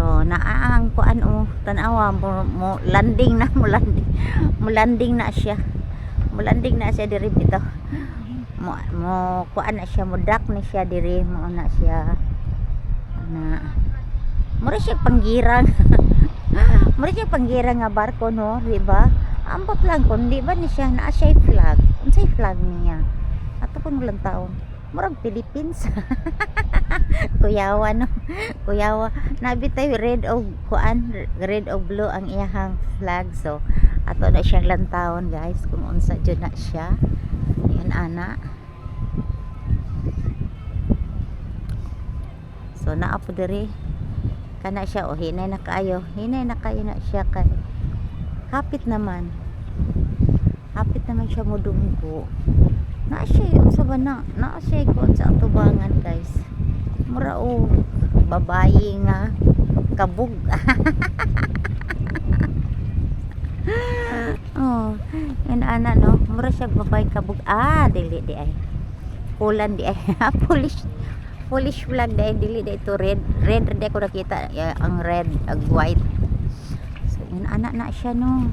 So naang kuan o tanawa mo landing na mo landing na siya. Mo landing na siya diri bitaw. Mo kuan na siya, mo dock na siya diri, mo na siya na mura siya panggirang. Mura siya panggirang nga barko, no, di ba? Ambot lang kun di ba ni siya naa siya flag. Unsay flag niya? Ato kun lang taon. Murag Philippines. Kuyawa, no. Kuyawa. Nabitay red og kuan, red og blue ang iyahang flag. So ato na siyang lantawon, guys, kung unsa jud na siya. Yan ana. So naa po diri kana siya, o hinay na kayo na siya kay hapit naman siya mo dunggo na siya unsa ba na siya ko sa atubangan, guys. Mura o babayi nga kabug. Oh, yan ana, no, mura siya babayi kabug. Dili di ay pulan di ay. Polish flag dahil dili dahil ito red di ko nakita ang red ag white. So yun anak na siya, no.